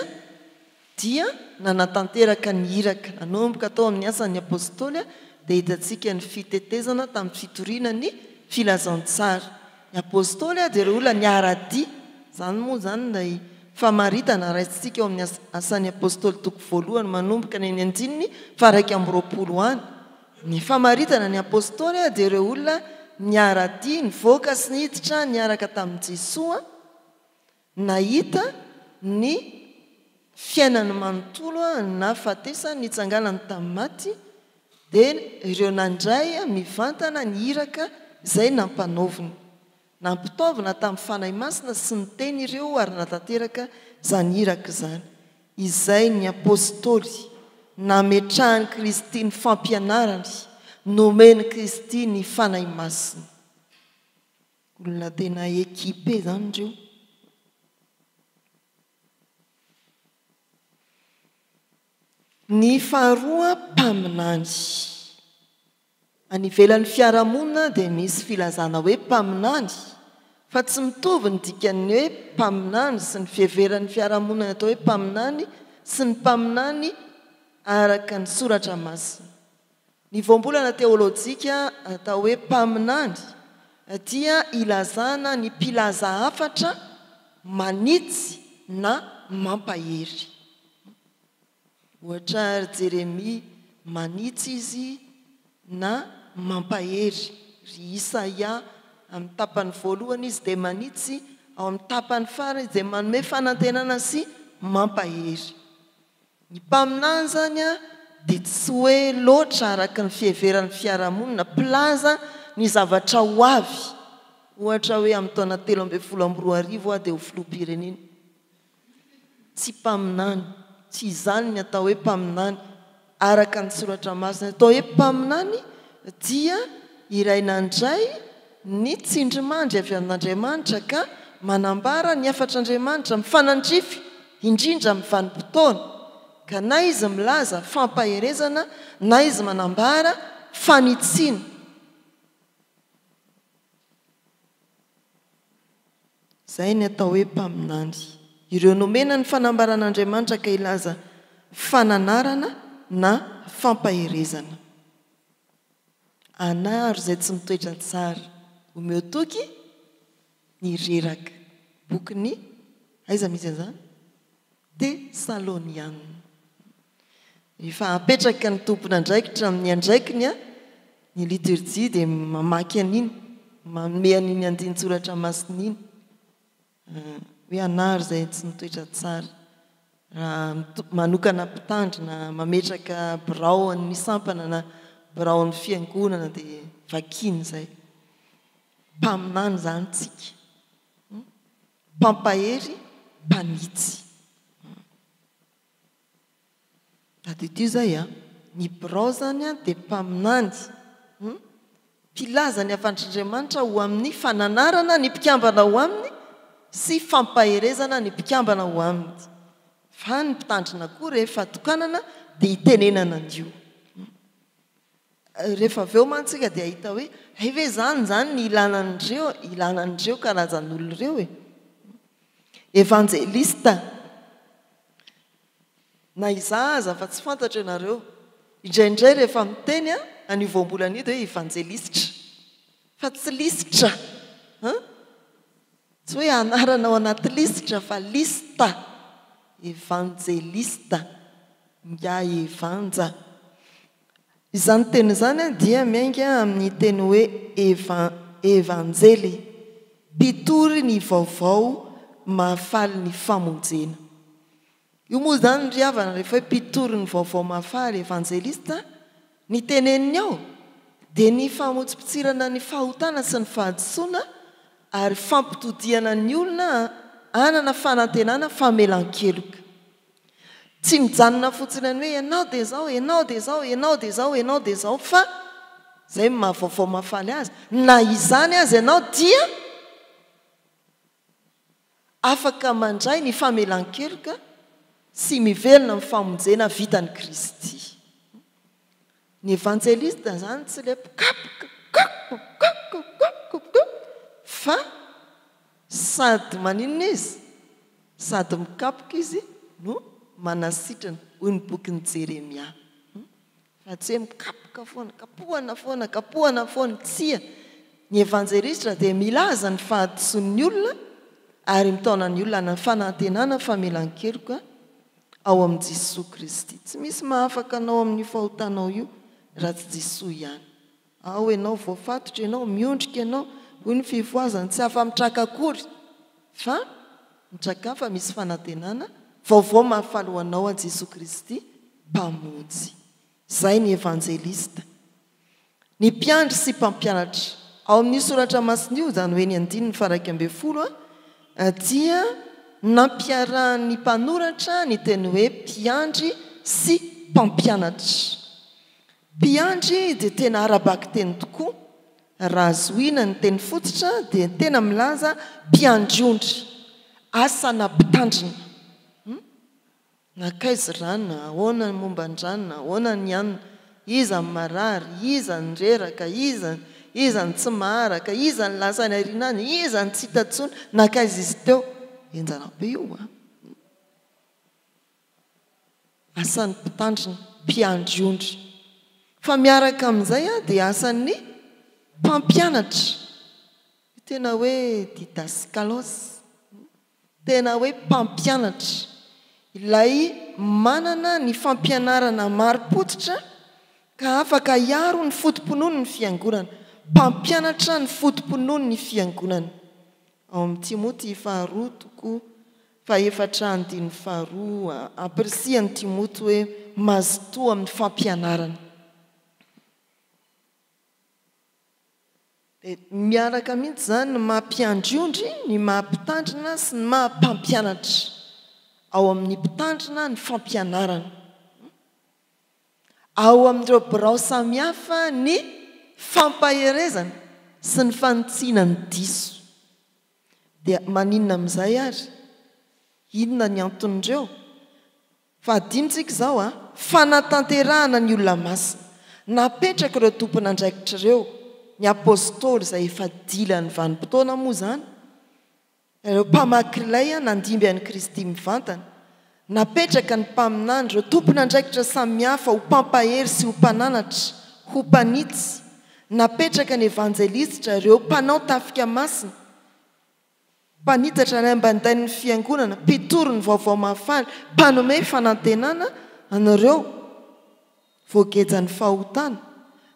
dia nanatanteraka ny iraka, nanomboka tao amin'ny asan'ny apôstôly dia hitantsika ny fitetezana tamin'ny fitoriana ny filazantsara. Ny apôstôly dia ireo olona niara-dia, zany moa zany ilay famaritana raisitsika eo amin'ny asan'ny apôstôly toko 1 manomboka ny 9-20 any. Ny famaritana ny apôstôly dia ireo olona niara-dia, nivoaka sy niditra niaraka tamin'i Jesosy, nahita ny fiainany manontolo na fatesa nitsanganany tamin'ny maty dia ireo nandray mivantana ny iraka izay nampanaoviny nampitaovina tamin'ny fanahy masina sy ny teny ireo ary natanteraka izany iraka izany izay ny apôstôly nametrahany Kristy ny fampianarany nomeny Kristy ny fanahy masina olona tena ekipe izany ireo. Ny faharoa mpaminany any ivelan'ny fiarahamonina dia misy filazana hoe mpaminany fa tsy mitovy ny dikany hoe mpaminany sy ny fiheveran'ny fiarahamonina atao hoe mpaminany sy ny mpaminany araka ny soratra masina. Ny voambolana teolojika atao hoe mpaminany dia ilazana ny mpilaza hafatra manitsy na mampahery. Ohatra ry Jeremia manitsy izy na mampahery, ry Isaia amin'ny tapany voalohany izy dia manitsy, ao amin'ny tapany farany izy dia manome fanantenana sy mampahery. Ny mpaminany zany dia tsy hoe loatra araka ny fiheveran'ny fiarahamonina mpilaza ny zavatra ho avy, ohatra hoe amin'ny taona 13 dia ho filoham-pirenena. Tsy mpaminany, tsy izany ny atao hoe mpaminany araka ny soratra masina. Atao hoe mpaminany dia iray nandray ny tsindrimandry avy amin'Andriamanitra ka manambara ny hafatr'Andriamanitra mifanandrify indrindra amin'ny vanim-potoana ka na izy milaza fampaherezana na izy manambara fanitsiana. Izay ny atao hoe mpaminany. Ireo nomena ny fanambaran'Andriamanitra ka ilaza fananarana na fampaherezana. Anaro izay tsy mitoetra tsara omeo toky ny reraka. Bokyny aiza misy an'izany? Tesaloniana. Efa apetraka ny tompona andraikitra amin'ny andraikiny ny liturjia dia mamaky an'iny, manome an'iny andinin-tsoratra masina iny. Hoe anaro izay tsy mitoetra tsara, manokana mpitandrina, mametraka birao ny sampana na birao ny fiangonana dia vakiny izay. Mpaminany izany tsika, mpampahery, mpanitsy. Adio izay ny birao zany dia mpaminany, mpilaza ny hafantr'Andriamanitra ho amin'ny fananarana ny mpikambana ho aminy sy fampaherezana ny mpikambana ho aminy. Fa ny mpitandrina koa rehefa tokanana dia hitenenana an'io. Rehefa avy eo mantsika dia ahita hoe ve zany ny ilanan'ireo karazan'olona ireo e. Evanjelista na izaza fa tsy fantatra ianareo indraindray rehefa miteny any voambolana io dia hoe evanjelistra fa tsy lisitra, tsy hoe anarana ao anaty lisitra fa lista. Evanjelista nga evanja. Izany teny izany dia miainga amin'ny teny hoe evanjely, mpitory ny vaovao mahafaly ny famonjena. Io moa zany ry havana rehefa hoe mpitory ny vaovao mahafaly evanjelista, ny teneniny ao dia ny famonjim-pitsirana ny fahotana sy ny fahadisoana ary fampitodiana ny olona anana fanantenana famelan-keloka. Tsy mijanona fotsiny ny hoe ianao dia zao, ianao dia zao, ianao dia zao, ianao dia zao, fa izay mahavaovao mahafaly azy. Na izany azy ianao dia afaka mandray ny famelan-keloka sy mivelona amin'ny famonjena vitany Kristy. Ny evanjelista zany tsy le fa sady maninona izy, sady mikapoka izy no manasitrana, hoy ny bokin'ny Jeremia. Fa tsy hoe mikapoka foana, kapohana foana, tsia. Ny evanjelista dia milaza ny fahadisoan'ny olona ary mitaona ny olona ny fanantenana famelan-keloka ao amin'i Jesosy Kristy. Tsy misy mahafaka anao amin'ny fahotanao io raha tsy Jesosy ihany. Ao ianao voafatotra, ianao miondrika, ianao hoy ny fivoazany tsy afa-mitraka akory fa mitrakafa misy fanantenana vaovao mahafaly anao a Jesosy Kristy mpamonjy. Zay ny evanjelista. Ny mpiandry sy mpampianatra. Ao amin'ny soratra masin'io zany hoe ny 9:1 dia nampiarahan'ny mpanoratra ny teny hoe mpiandry sy mpampianatra. Mpiandry dia tena arabaky teny tokoa. Raha zoina ny teny fototra dia tena milaza mpiandriondry. Asana mpitandrina. Nakaizy ranona, ahoana ny momba ny ranona, ahoana ny anina, iza ny marary, iza ny reraka, iza ny tsy maharaka, iza ny lasa ny arinany, iza ny tsy hitatsony, nakaizy izy teo. Enjana be io a. Asan'ny mpitandrina, mpiandriondry. Fa miaraka amin'izay a dia asan'ny mpampianatra. Tena hoe didaskalos. Tena hoe mpampianatra. Ilay manana ny fampianarana mari-potitra ka afaka iaro ny fotom-pinoany ny fiangonana. Mpampianatra ny fotom-pinoany ny fiangonana. Ao amin'ny Timoty 2:4 ampirisihany Timoty hoe mazotoa amin'ny fampianarana. Miaraka mihitsy zany ny mahampiandriondry, ny mahampitandrina sy ny mahampampianatra. Ao amin'ny mpitandrina ny fampianarana. Ao amin'ireo birao samihafa ny fampaherezana sy ny fanitsiana ny diso. Dia maninona amin'izay ary? Inona ny anton'ireo? Fahadimitsika izao a, fanatanterahana ny olona masina. Napetraka ireo tompon'andraikitra ireo, ny apôstôly izay efa dila ny vanim-potoana moa zany. Ireo mpamakilay nandimby an'i Kristy mivantana. Napetraka ny mpaminany ireo tompon'andraikitra samihafa ho mpampahery sy ho mpananatra, ho mpanitsy. Napetraka ny evanjelistra ireo mpanao tafika masina. Mpanitatra ny ambandain'ny fiangonana, mpitoro ny vaovao mahafaly, mpanome fanantenana an'ireo voagejany fahotana.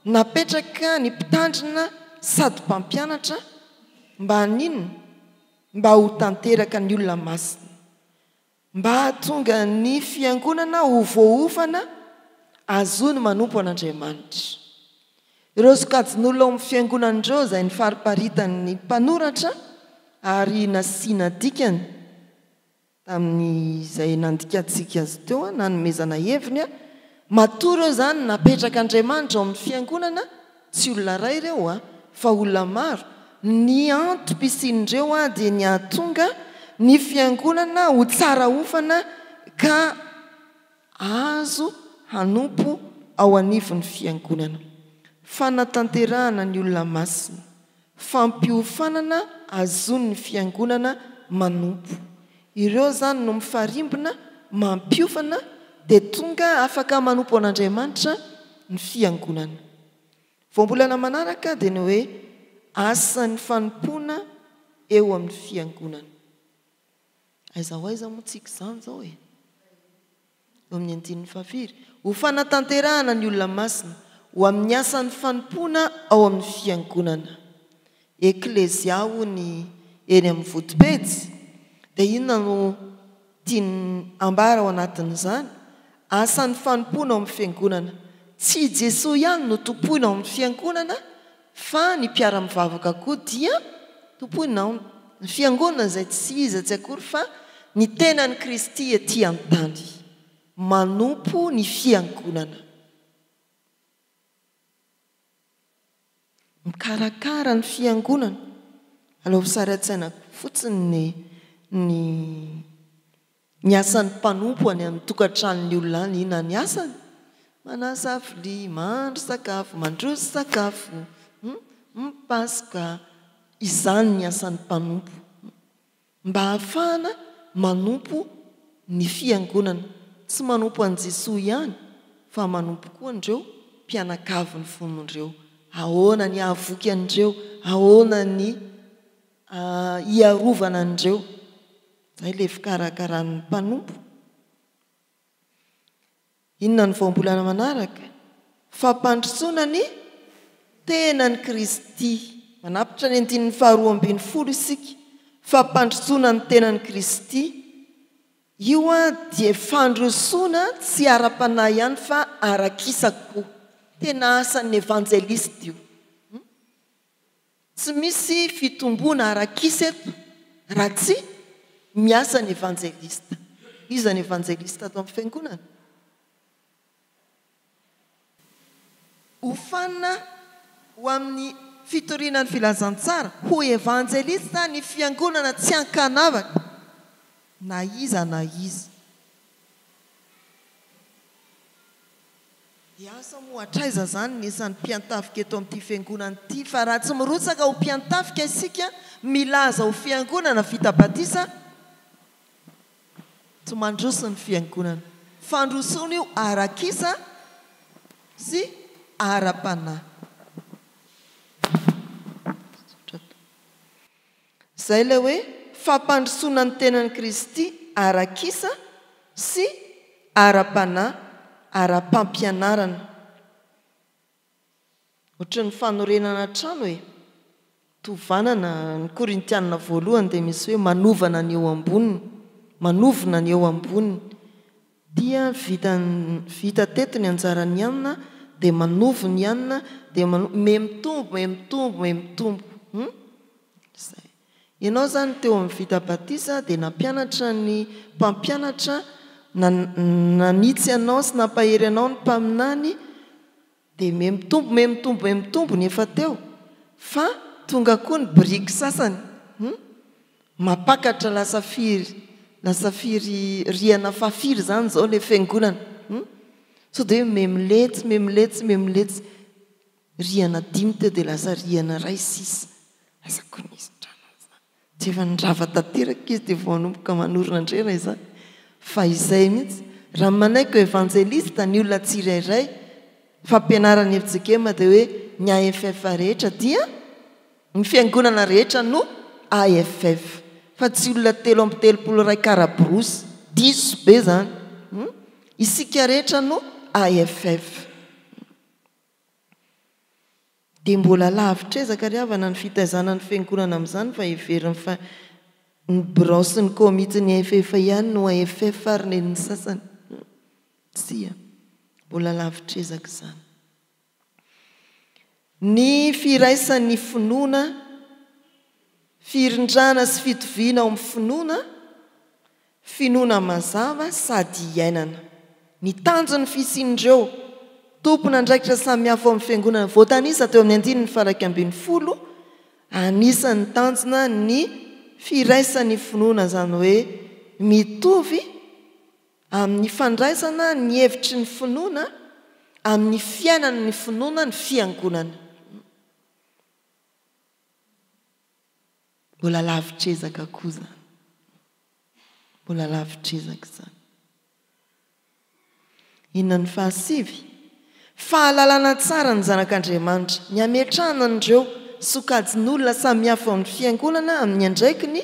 Napetraka ny mpitandrina sady mpampianatra mba haninona? Mba ho tanteraka ny olona masina. Mba hahatonga ny fiangonana ho voaofana azony manompo an'Andriamanitra. Ireo sokajin'olona ao amin'ny fiangonan'ireo izay ny fariparitan'ny mpanoratra ary nasiana dikany tamin'izay nandikatsika azy teo nanomezana heviny matory eo zany napetraka Andriamanitra ao amin'ny fiangonana tsy olona ray ireo fa olona maro. Ny antom-pisian'ireo dia ny ahatonga ny fiangonana ho tsara ofana ka azo hanompo ao anivon'ny fiangonana. Fanatanterahana ny olona masina, fampiofanana azon'ny fiangonana manompo. Ireo zany no mifarimbona mampiofana dia tonga afaka manompo an'Andriamanitra ny fiangonana. Voambolana manaraka dia ny hoe asan'ny fanompoana eo amin'ny fiangonana. Aiza ho aiza moa tsika izany zao e. Eo amin'ny 9:2 ho fanatanterahana ny olona masina ho amin'ny asan'ny fanompoana ao amin'ny fiangonana. Eklesia hoy eny amin'ny Votopetsy dia inona no tiany ambara ao anatin'izany? Asan'ny fanompoana ao amin'ny fiangonana. Tsy Jesosy ihany no tompoina ao amin'ny fiangonana fa ny mpiara-mivavaka koa dia tompoina ao. Ny fiangonana izay tsy iza tsy akory fa ny tenan'i Kristy ety an-tany manompo ny fiangonana. Mikarakara ny fiangonana. Aleo sary an-tsaina fotsiny ny asan'ny mpanompo any amin'ny tokantranon'ny olona any. Inona ny asany? Manasa vilia, mahandro sakafo, mandroso sakafo, mipasoka. Izany ny asan'ny mpanompo. Mba hahafahana manompo ny fiangonana. Tsy manompo an'i Jesosy ihany fa manompo koa andreo mpianakavy ny fonondreo. Ahoana ny ahavoky andreo, ahoana ny iarovana andreo. Zay ilay fikarakaran'ny mpanompo. Inona ny voambolana manaraka? Fampandrosoana ny tenan'i Kristy. Manapitra ny 9:12 isika. fampandrosoana ny tenany Kristy io dia fandrosoana tsy ara-panahy ihany fa arakisaka koa. Tena asan'ny evanjelista io. Tsy misy fitomboana arakisa eto raha tsy miasa ny evanjelista. Iza ny evanjelista atao amin'ny fiangonana? Hofanina ho amin'ny fitoriana ny filazantsara ho evanjelista ny fiangonana tsy ankanavaka na iza na iza. Asa moa hatraiza zany nisan'ny mpiantafika eto amin'ity fiangonana ity, fa raha tsy mirotsaka ho mpiantafika isika milaza ho fiangonana vita batisa, tsy mandroso ny fiangonana. Fandrosoana io arakisa sy ara-panahy. Zay ilay hoe fampandrosoana ny tenan'i Kristy arakisa sy ara-panahy, ara-pampianarana. Ohatry ny fanorenana trano hoe tovanana ny Korintianina voalohany dia misy hoe manovana ny eo amboniny, manovona ny eo amboniny. Dia vita teto ny anjarany ianina dia manovo ny ianina dia memitombo. Zay. Ianao zany teo amin'ny vita batisa dia nampianatra ny mpampianatra, nanitsy anao sy nampahery anao ny mpaminany dia memitombo ny efa teo, fa tonga koa ny biriky sasany mapakatra lasa firy riana fafiry zany zao ilay fiangonana. So dia memiletsy riana 5 teo dia lasa riana ray 6 tsy efa nirava tanteraka izy dia vao manomboka manorina ndrena izany. Fa izay mihitsy raha manaiky evanjelista ny olona tsirairay, fampianarany FJKM dia hoe ny AFF rehetra dia ny fiangonana rehetra no AFF, fa tsy olona 3 karaborosy diso be zany. Isika rehetra no AFF. Dia mbola lavitra ezaka ry havana ny fitaizana ny fiangonana amin'izany, fa heveriny fa ny birao sy ny komity ny AFF ihany no AFF ary ny sasany. Tsia, mbola lavitra ezaka izany. Ny firaisan'ny finoana, firindrana sy fitoviana ao amin'ny finoana mazava sady iainana. Ny tanjon'ny fisian'ireo tompona andraikitra samihafa ao amin'ny fiangonana voatanisa teo amin'ny 9:140, anisan'ny tanjona ny firaisan'ny finoana, zany hoe mitovy amin'ny fandraisana ny hevitry ny finoana amin'ny fiainana ny finoana ny fiangonana. Mbola lavitra ezaka koa zany. Mbola lavitra ezaka zany. Inona ny fahasivy? Fahalalana tsara ny zanak'Andriamanitra, ny ametrahana an'ireo sokajin'olona samihafa amin'ny fiangonana amin'ny andraikiny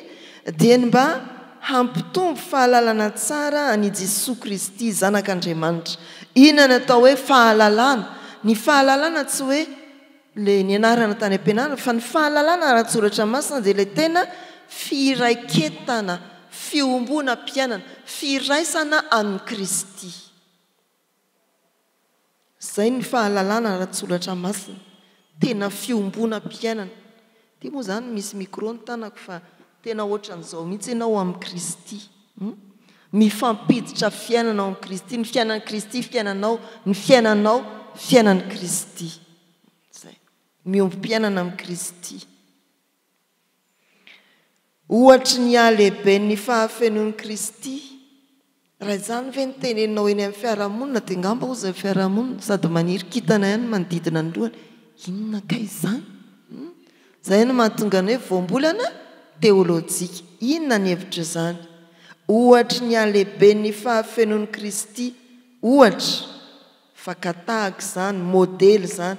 dia mba hampitombo fahalalana tsara any Jesosy Kristy zanak'Andriamanitra. Inona ny atao hoe fahalalana? Ny fahalalana tsy hoe le ny anarana tany am-pianarana, fa ny fahalalana ara-tsoratra masina dia ilay tena firaiketana, fiombona mpiainana, firaisana amin'ny Kristy. Zay ny fahalalana ara-tsoratra masina, tena fiombona mpiainana. Dia moa zany misy micro ny tanako fa tena ohatran'izao mihitsy ianao amin'ny Kristy. Mifampiditra fiainana ao amin'ny Kristy, ny fiainan'ny Kristy fiainanao, ny fiainanao fiainan'ny Kristy. Zay, miombi-piainana amin'ny Kristy. Ohatra ny ahalehibe ny fahafenoan'ny Kristy, raha izany ve ny teneninao eny amin'ny fiarahamonina dia ngamba ozy amin'ny fiarahamonina sady maniry kitana ihany manodidina ny lohany. Inona kay izany? Zay no mahatonga ny hoe voambolana teolojika. Inona ny hevitra izany? Ohatra ny ahalehibe ny fahafenoan'ny Kristy, ohatra fakatahaka izany, modely izany.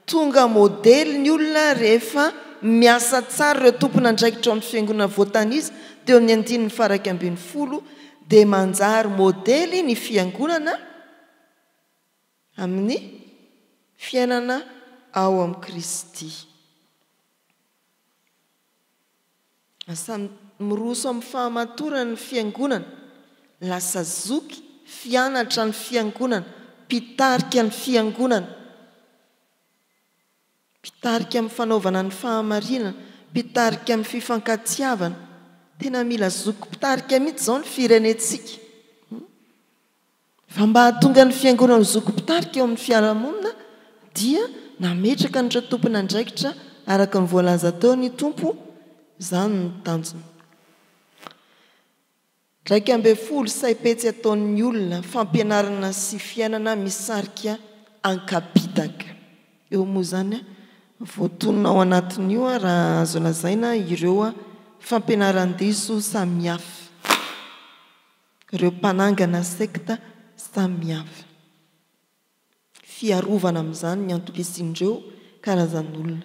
Tonga modely ny olona rehefa miasa tsara ireo tompona andraikitra amin'ny fiangonana voatanisa teo amin'ny 9:140 dia manjary modely ny fiangonana amin'ny fiainana ao amin'ny Kristy. asa miroso amin'ny fahamatorana ny fiangonana, lasa zoky fianatra ny fiangonana, mpitarika ny fiangonana, mpitarika amin'ny fanaovana ny fahamarinana, mpitarika amin'ny fifankatiavana. Tena mila zoky mpitarika mihitsy izao ny firenetsika. Fa mba hahatonga ny fiangonana zoky mpitarika eo amin'ny fiarahamonina dia nametraka ny tompona andraikitra araka ny voalaza teo ny tompo, izany ny tanjony. 12 saipetsy ataon'ny olona fampianarana sy fiainana misarika ankapitaka. Eo moa zany voatonona ao anatin'io raha azo lazaina ireo fampianaran-diso samihafa, ireo mpanangana sekta samihafa. Fiarovana amin'izany ny antokisindreo karazan'olona.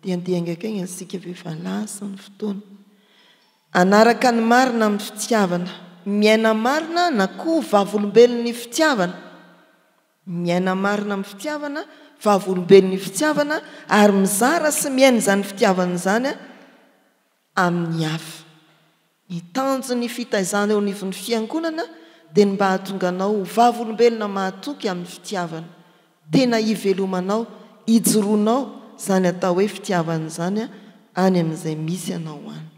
Dia andiangaka iny asika efa lasa ny fotoana. Anaraka ny marina amin'ny fitiavana, miaina marina na koa vavolombelon'ny fitiavana. Miaina marina amin'ny fitiavana, vavolombelon'ny fitiavana, ary mizara sy miaina izany fitiavana izany amin'ny hafa. Ny tanjony fitaizana eo anivon'ny fiangonana dia mba hahatonga anao vavolombelona mahatoky amin'ny fitiavana. Tena hivelomanao, hijoroanao zany atao hoe fitiavana izany any amin'izay misy anao any.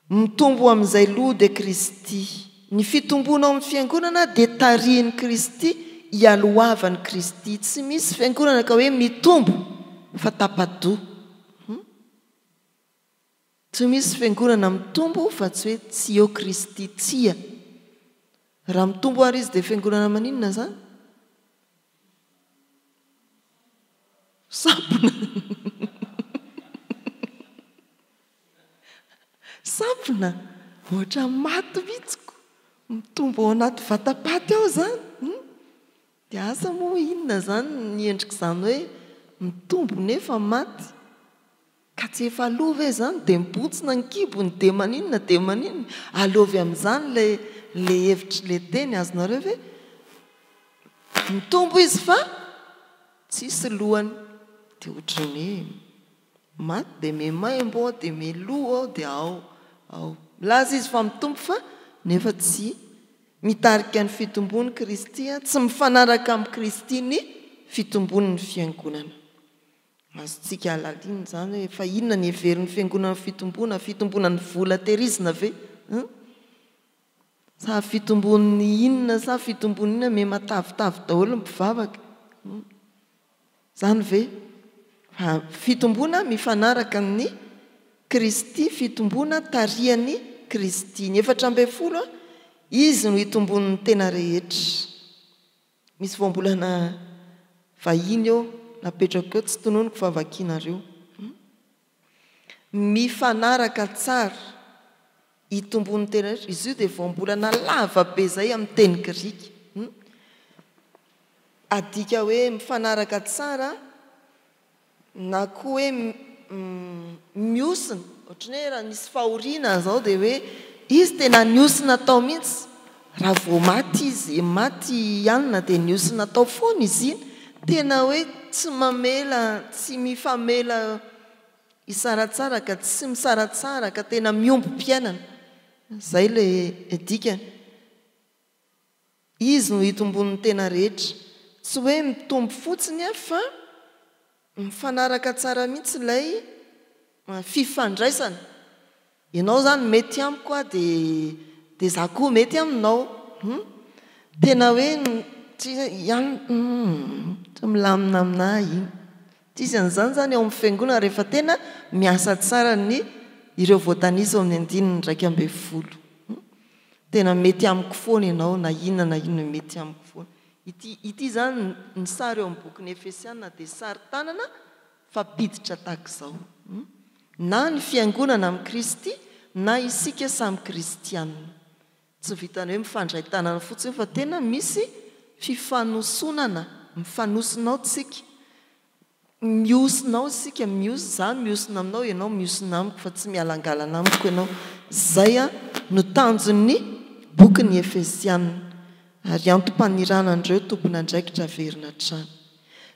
Mitombo amin'izay loha dia Kristy. Ny fitombonao amin'ny fiangonana dia tarihin'i Kristy, hialohavany Kristy. Tsy misy fiangonana ka hoe mitombo fa tapadoha. Tsy misy fiangonana mitombo fa tsy hoe tsy eo Kristy tsia. Raha mitombo ary izy dia fiangonana maninona zany? Sampona. Sampona. Ohatra maty mihitsiko. Mitombo ao anaty vatapaty ao zany. Dia asa moa inona zany ny endrik'izany hoe mitombo nefa maty? Ka tsy efa alova e zany dia mibotsina ny kibony dia maninona dia maninona. Alovy amin'izany le hevitry le teny azonareo ve? Mitombo izy fa tsisy lohany. Dia ohatrany maty dia memaimbo ao dia meloa ao dia ao. Laza izy fa mitombo fa nefa tsy mitarika ny fitombony Kristy, tsy mifanaraka amin'ny Kristy ny fitombony ny fiangonana. Azontsika alalina zany hoe fa inona ny heverin'ny fiangonana fitombona ny vola terizina ve? Sa fitombony inona sa fitombony inona me matavitavy daholo mpivavaka? Zany ve? Fitombona mifanaraka ny Kristy, fitombona tarihany Kristy. Ny 14 izy no hitombon'ny tena rehetra. Misy voambolana vahiny eo napetraka eo, tsy tononiko fa vakianareo. Mifanaraka tsara hitombon'ny tena rehetra. Izy io dia voambolana lava be zay amin'ny teny Grika. Adika hoe mifanaraka tsara na koa hoe miosina. Ohatrany hoe raha nisy fahoriana zao dia hoe izy tena niosina tao mihitsy. Raha vao maty izy, maty ianona dia niosina tao foana izy iny. Tena hoe tsy mamela, tsy mifamela isaratsara ka tsy misaratsara ka tena miomby-piainana. Zay le dikany. Izy no hitombon'ny tena rehetra. Tsy hoe mitombo fotsiny fa mifanaraka tsara mihitsy ilay fifandraisana. Ianao zany mety amiko dia za koa mety aminao. Tena hoe tsy milamina aminahy iny. Tsisy an'izany zany ao amin'ny fiangonana rehefa tena miasa tsara ny ireo voatanisa ao amin'ny 12. Tena mety amiko foana ianao na inona mety amiko foana. Ity zany ny sary eo amin'ny bokin'ny Efesiana dia sary tanana fampiditra tahak'izao. Na ny fiangonana amin'ny Kristy na isika samy kristianina. Tsy vitany hoe mifandray tanana fotsiny fa tena misy fifanosonana. Mifanosinao tsika. Miosinao sika, za miosina aminao, ianao miosina amiko fa tsy mialangalana amiko ianao. Zay no tanjon'ny bokin'ny Efesiana. Ary antom-paniranandreo tompona andraikitra verina trany.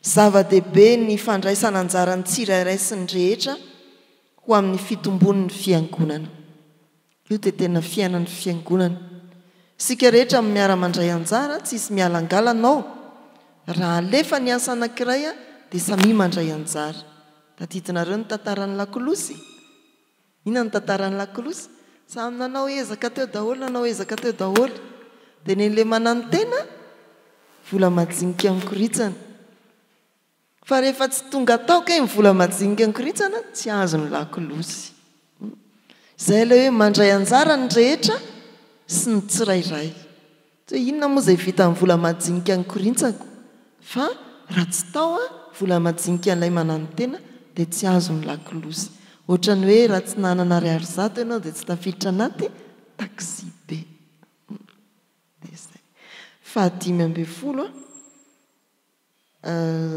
Zava-dehibe ny fandraisana anjara ny tsirairay sy ny rehetra ho amin'ny fitombon'ny fiangonana. Io dia tena fiainan'ny fiangonana. Sika rehetra amin'ny miara-mandray anjara, tsy isy mialangalanao. Raha alefa ny asa anankiray dia samy mandray anjara. Tadidinareo ny tantaran'ny lakolosy. Inona ny tantaran'ny lakolosy? Samy nanao ezaka teo daholo, nanao ezaka teo daholo. Dia nen'ilay manantena, vola majinika mikoritsana. Fa rehefa tsy tonga tao kay vola majinika mikoritsana, tsy azo ny lakolosy. Izay ilay hoe mandray anjara ny rehetra sy ny tsirairay. Hoe inona moa izay vita amin'ny vola majinika mikoritsako? Fa raha tsy tao vola majinika an'ilay manantena dia tsy azo ny lakolosy. Ohatrany hoe raha tsy nanana ariary zato ianao dia tsy tafiditra anaty taksi be. Fahadimy ambin'ny folo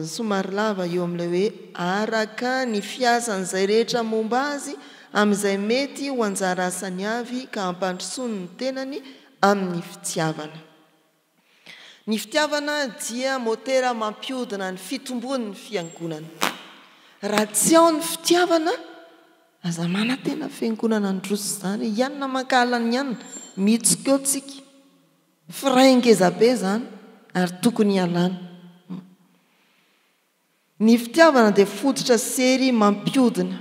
somary lava eo amin'ilay hoe araka ny fiasan'izay rehetra momba azy amin'izay mety ho anjara asany avy ka hampandrosoany ny tenany amin'ny fitiavana. Ny fitiavana dia motera mampiodina ny fitombon'ny fiangonana. Raha tsy ao ny fitiavana, aza manantena fiangonana androso izany. Ianona mankahalany ihany mihitsika eo tsika. Firay ngeza be izany ary tokony hialana. Ny fitiavana dia fototra sery mampiodina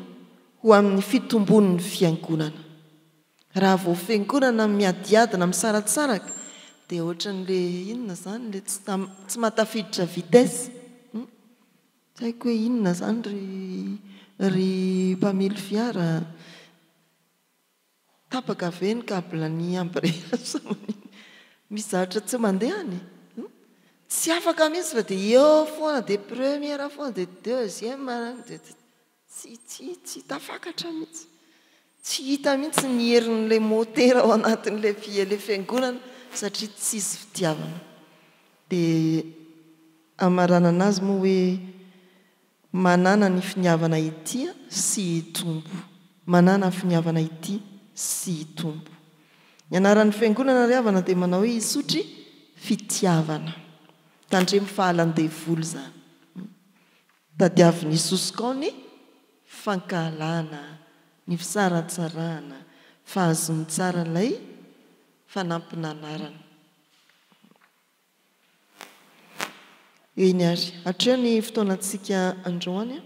ho amin'ny fitombon'ny fiangonana. Raha vao fiangonana miadiadina misaratsaraka dia ohatran'ilay inona izany ilay tsy matafiditra vitesse. Tsy haiko hoe inona izany ry mpamily fiara tapaka ve ny kablany embrayage misy zavatra tsy mandehany. Tsy afaka mihitsy fa dia eo foana dia première foana dia deuxième dia tsy tafakatra mihitsy. Tsy hita mihitsy ny herin'ilay motera ao anatin'ilay fiangonana satria tsisy fitiavana. Dia amaranana azy moa hoe manana ny finiavana ity sy hitombo. Manana ny finiavana ity sy hitombo. Ny anaran'ny fiangonana ry havana dia manao hoe hisotry fitiavana. Tandremo fahalan-devolo izany. Tadiavin'i Jesosy kao ny fankahalana, ny fisaratsarana, fahazony tsara ilay fanampinanarana. Eny ary, hatreo ny fotoanantsika androany,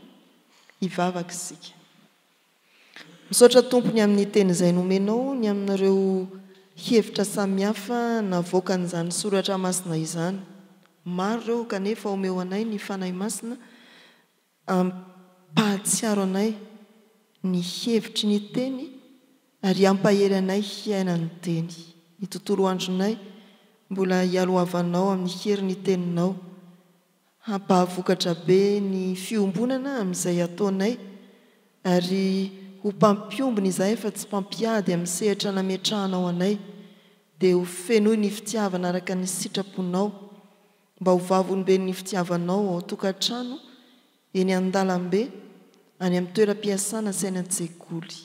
hivavaka isika. Misaotra tompony amin'ny teny izay nomenao, ny aminareo hevitra samihafa navoakan'izany soratra masina izany. Maro ireo kanefa omeo anay ny fanahy masina ampahatsiaro anay ny hevitry ny teny ary ampahery anay hiainany teny. Ny tontolo andronay mbola hialohavanao amin'ny hery ny teninao. Hampahavoakatra be ny fiombonana amin'izay ataonay ary ho mpampiombona izahay fa tsy mpampiady amin'ny sehatra nametrahanao anay dia ho fenoy ny fitiavana araka ny sitraponao mba ho vavony be ny fitiavanao ao tokantrano eny an-dalambe any amin'ny toeram-piasana sy any an-tsekoly.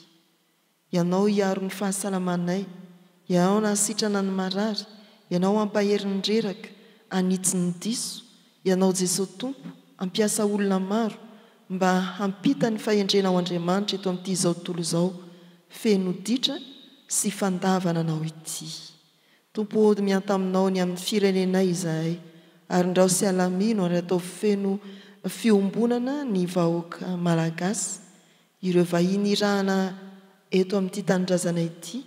Ianao hiaro ny fahasalamanay, ianao nahasitrana ny marary, ianao ampahery ny reraka, anitsy ny diso, ianao Jesosy Tompo ampiasa olona maro mba hampita ny fahendrenao Andriamanitra eto amin'ity izao tontolo izao, feno ditra sy fandavana anao ity. Tompo ody miantaminao ny amin'ny firenenay izahay, ary ndrao sy alamino ary atao feno fiombonana ny vahoaka malagasy, ireo vahiny irahana eto amin'ity tanindrazana ity,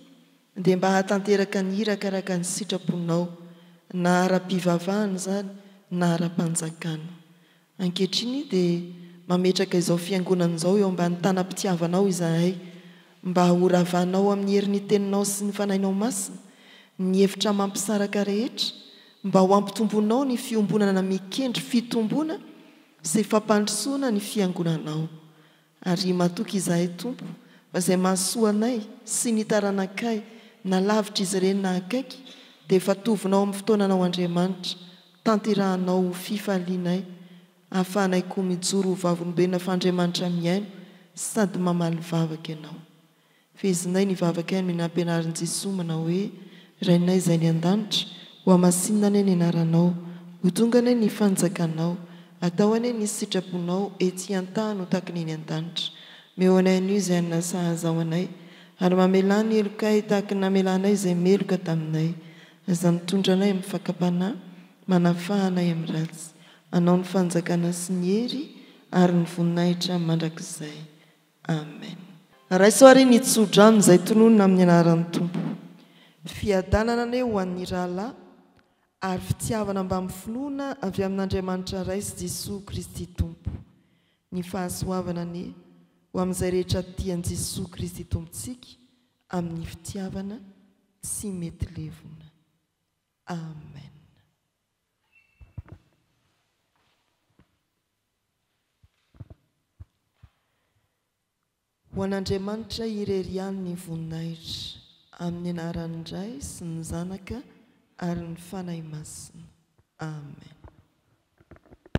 dia mba hatanteraka ny hirakaraka ny sitraponao, na ara-pivavahana izany na ara-panjakana. Ankehitriny dia mametraka izao fiangonana izao eo mba ny tanam-pitiavanao izahay, mba horavanao amin'ny herin'ny teninao sy ny fanahinao masina, ny hevitra mampisaraka rehetra, mba ho ampitombonao ny fiombonana mikendry fitombona sy fampandrosoana ny fiangonanao. Ary matoky izahay Tompo fa izay mahasoa anay sy ny taranakay na lavitra izy ireny na akaiky dia efa tovinao amin'ny fotoananao Andriamanitra, tanterahanao fifalianay, ahafahanay koa mijoro ho vavolombelona f'Andriamanitra miaino sady mamaly vavaka ianao. Fezinay ny vavaka aino ny ampianarin'i Jesosy manao hoe Rainay izay ny an-danitra, ho hamasinina ny anaranao, ho tonga ny ny fanjakanao, atao any ny sitraponao ety an-tany ho taky ny an-danitra. mehoanaino izay anasahazaho anay ary mamelany elokay tahaka namelanay izay meloka taminay aza mitondra anay amin'ny fakapanahy manafahanay amin'ny ratsy anao ny fanjakana sy ny hery ary ny voninahitra mandrakizay amen. Raisoary nitsodrano izay tononona amin'ny anaran'ny tompo fiadanana ane ho an'ny rahalahy ary fitiavana mba amin'ny finoana avy amin'Andriamanitra ray sy Jesosy Kristy tompo ny fahasoavana ane ho amin'izay rehetra tian'i Jesosy Kristy tompontsika amin'ny fitiavana sy mety levona amen. Ho an'Andriamanitra ireriany ny voninahitra amin'ny anaran'ny Ray sy ny Zanaka ary ny fanahy masina amen.